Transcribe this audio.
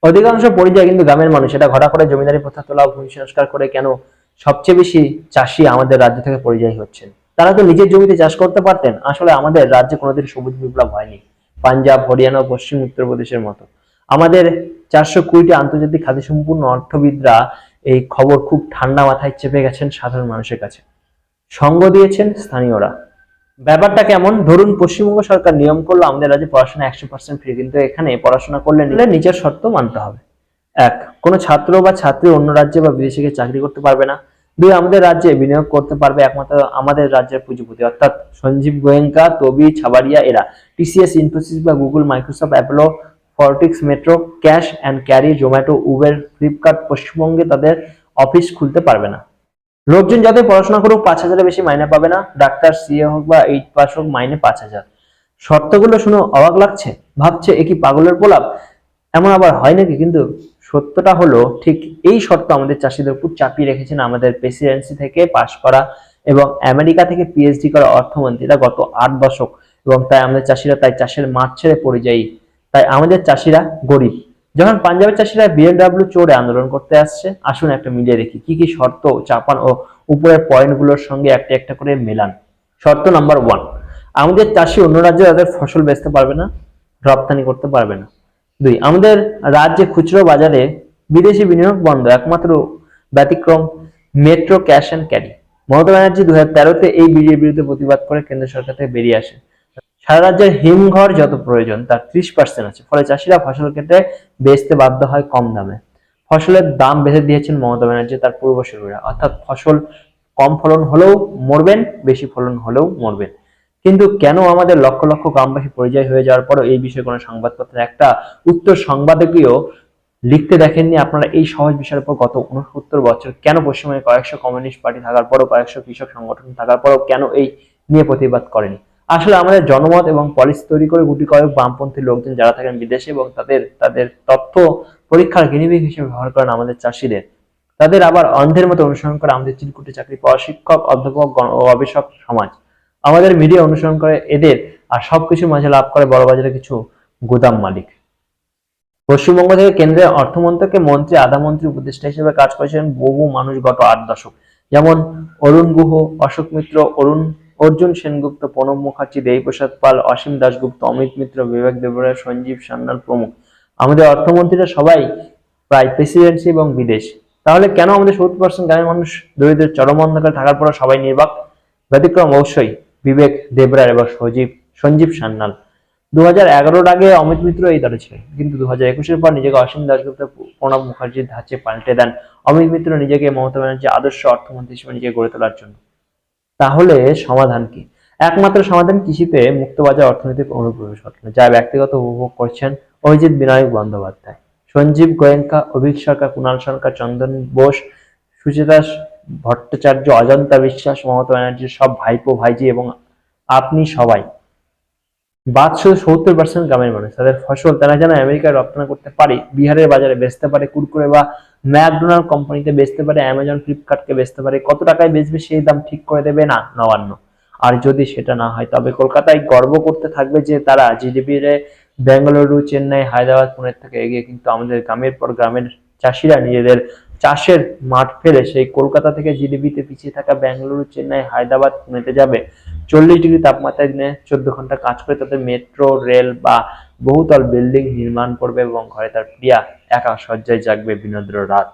অধিকাংশ পরিযায়ী কিন্তু গ্রামের মানুষ। এটা ঘটা করে জমিদারি প্রথা তোলা, ভূমি সংস্কার করে কেন সবচেয়ে বেশি চাষি আমাদের রাজ্য থেকে পরিযায়ী হচ্ছেন? তারা তো নিজের জমিতে চাষ করতে পারতেন। আসলে আমাদের রাজ্যে কোনোদিন সবুজ বিপ্লব হয়নি, পাঞ্জাব, হরিয়ানা, পশ্চিম উত্তরপ্রদেশের মতো। আমাদের 420টি আন্তর্জাতিক খ্যাতিসম্পন্ন অর্থবিদরা এই খবর খুব ঠান্ডা মাথায় চেপে গেছেন সাধারণ মানুষের কাছে। সঙ্গ দিয়েছেন স্থানীয়রা। ব্যাপারটা কেমন? ধরুন পশ্চিমবঙ্গ সরকার নিয়ম করলো আমাদের রাজ্যে পড়াশোনা 100% ফ্রি, কিন্তু এখানে পড়াশোনা করলে নিজের শর্ত মানতে হবে। এক, কোনো ছাত্র বা ছাত্রী অন্য রাজ্যে বা বিদেশে গিয়ে চাকরি করতে পারবে না। দুই, আমাদের রাজ্যে বিনিয়োগ করতে পারবে একমাত্র আমাদের রাজ্যের পুঁজিপতি, অর্থাৎ সঞ্জীব গোয়েঙ্কা, তবি, ছাবারিয়া এরা। টিসিএস, ইনফোসিস বা Google, Microsoft, Apollo, Fortis, Metro, Cash and Carry, Zomato, Uber, Flipkart পশ্চিমবঙ্গে তাদের অফিস খুলতে পারবে না। লোকজন যাতে পড়াশোনা করুক 5,000-এর বেশি মাইনে পাবে না। ডাক্তার, সিএ হোক বা 8 পাস হোক, মাইনে 5,000। শর্তগুলো শুনে অবাক লাগছে, ভাবছে এ কি পাগলের প্রলাপ, এমন আবার হয় নাকি? কিন্তু সত্যটা হলো ঠিক এই শর্ত আমাদের চাষিদের উপর চাপিয়ে রেখেছেন আমাদের প্রেসিডেন্সি থেকে পাশ করা এবং আমেরিকা থেকে পিএইচডি করা অর্থমন্ত্রীরা গত 8 দশক। এবং তাই আমাদের চাষিরা তাই চাষের মাঠ ছেড়ে পরিযায়ী, তাই আমাদের চাষিরা গরিব। যখন পাঞ্জাবের চাষিরা বিএমডব্লিউ চড়ে আন্দোলন করতে আসছে, আসুন একটা মিলিয়ে দেখি কি কি শর্ত চাপান ও উপরের পয়েন্টগুলোর সঙ্গে একটা একটা করে মেলান। শর্ত নাম্বার 1, আমাদের চাষি অন্য রাজ্যে তাদের ফসল বেচতে পারবে না, রপ্তানি করতে পারবে না। 2, আমাদের রাজ্যে খুচরো বাজারে বিদেশি বিনিয়োগ বন্ধ, একমাত্র ব্যতিক্রম Metro, Cash and Carry. Mamata Banerjee 2013-তে এই বিলের বিরুদ্ধে প্রতিবাদ করে কেন্দ্র সরকার থেকে বেরিয়ে আসে। সারা রাজ্যের হিমঘর যত প্রয়োজন তার 30% আছে, ফলে চাষিরা ফসল কেটে বেচতে বাধ্য হয় কম দামে। ফসলের দাম বেঁধে দিয়েছেন মমতা ব্যানার্জি তার পূর্বসূরীরা, অর্থাৎ ফসল কম ফলন হলেও মরবেন, বেশি ফলন হলেও মরবেন। কিন্তু কেন আমাদের লক্ষ লক্ষ গ্রামবাসী পরিযায়ী হয়ে যাওয়ার পরও এই বিষয়ে কোনো সংবাদপত্রে একটা উত্তর সংবাদকীয় লিখতে দেখেননি? আপনারা এই সহজ বিষয়ের উপর গত 69 বছর কেন পশ্চিমবঙ্গে কয়েকশো কমিউনিস্ট পার্টি থাকার পরও, কয়েকশো কৃষক সংগঠন থাকার পরও কেন এই নিয়ে প্রতিবাদ করেনি? আসলে আমাদের জনমত এবং পলিসি তৈরি করে গুটি কয়েক বামপন্থী লোকজন যারা থাকেন বিদেশে এবং তাদের তথ্য পরীক্ষার গিনিপিগ হিসেবে ব্যবহার করেন আমাদের চাষিদের, তাদের আবার অন্ধের মতো অনুসরণ করে আমাদের চিরকুটে চাকরি পাওয়া শিক্ষক, অধ্যাপক ও গবেষক সমাজ। আমাদের মিডিয়া অনুসরণ করে এদের, আর সবকিছুর মাঝে লাভ করে বড়বাজারে কিছু গোদাম মালিক। পশ্চিমবঙ্গ থেকে কেন্দ্রের অর্থমন্ত্রকে মন্ত্রী, আধা মন্ত্রী, উপদেষ্টা হিসেবে কাজ করেছেন বহু মানুষ গত 8 দশক, যেমন অরুণ গুহ, অশোক মিত্র, অর্জুন সেনগুপ্ত, প্রণব মুখার্জি, দেবপ্রসাদ পাল, অসীম দাশগুপ্ত, অমিত মিত্র, বিবেক দেবরায়, সঞ্জীব সান্যাল প্রমুখ। আমাদের অর্থমন্ত্রীরা সবাই প্রায় প্রেসিডেন্সি এবং বিদেশ। তাহলে কেন আমাদের 70% গ্রামের মানুষ দরিদ্রের চরম অন্ধকারে থাকার পর সবাই নির্বাক? ব্যতিক্রম অবশ্যই বিবেক দেবরায় এবং সঞ্জীব সান্যাল। 2011-এর আগে অমিত মিত্র এই দলে ছিলেন, কিন্তু 2021-এর পর নিজেকে অসীম দাশগুপ্ত, প্রণব মুখার্জির ধাঁচে পাল্টে দেন অমিত মিত্র নিজেকে মমতা ব্যানার্জির আদর্শ অর্থমন্ত্রী হিসেবে নিজেকে গড়ে তোলার জন্য। তাহলে সমাধান কি? একমাত্র সমাধান কৃষিতে মুক্তবাজার অর্থনৈতিক অনুপ্রবেশ ঘটানো, যা ব্যক্তিগত উপভোগ করছেন অভিজিৎ বিনায়ক বন্দ্যোপাধ্যায়, সঞ্জীব গোয়েঙ্কা, অভিক সরকার, কুণাল সরকার, চন্দন বোস, সুচেতা ভট্টাচার্য, অজন্তা বিশ্বাস, মমতা ব্যানার্জির সব ভাইপো ভাইজি এবং আপনি সবাই। বাদ শুধু 70% গ্রামের মানুষ, তাদের ফসল তারা যেন আমেরিকায় রপ্তানি করতে পারে, বিহারের বাজারে বেচতে পারে, কুরকুরে বা ম্যাকডোনাল্ড কোম্পানিতে বেচতে পারে, অ্যামাজন, ফ্লিপকার্টকে বেচতে পারে। কত টাকায় বেচবে সেই দাম ঠিক করে দেবে না নবান্ন। আর যদি সেটা না হয় তবে কলকাতায় গর্ব করতে থাকবে যে তারা জিডিপি রে বেঙ্গালুরু, চেন্নাই, হায়দ্রাবাদ, পুনের থেকে এগিয়ে। কিন্তু আমাদের গ্রামের পর গ্রামের চাষিরা নিজেদের চাষের মাঠ ফেলে সেই কলকাতা থেকে জিডিপিতে পিছিয়ে থাকা বেঙ্গালুরু, চেন্নাই, হায়দ্রাবাদ, পুনেতে যাবে। 40 ডিগ্রি তাপমাত্রায় দিনে 14 ঘন্টা কাজ করে তাদের মেট্রো রেল বা বহুতল বিল্ডিং নির্মাণ করবে এবং ঘরে তার প্রিয়া একা শয্যায় জাগবে বিনোদের রাত।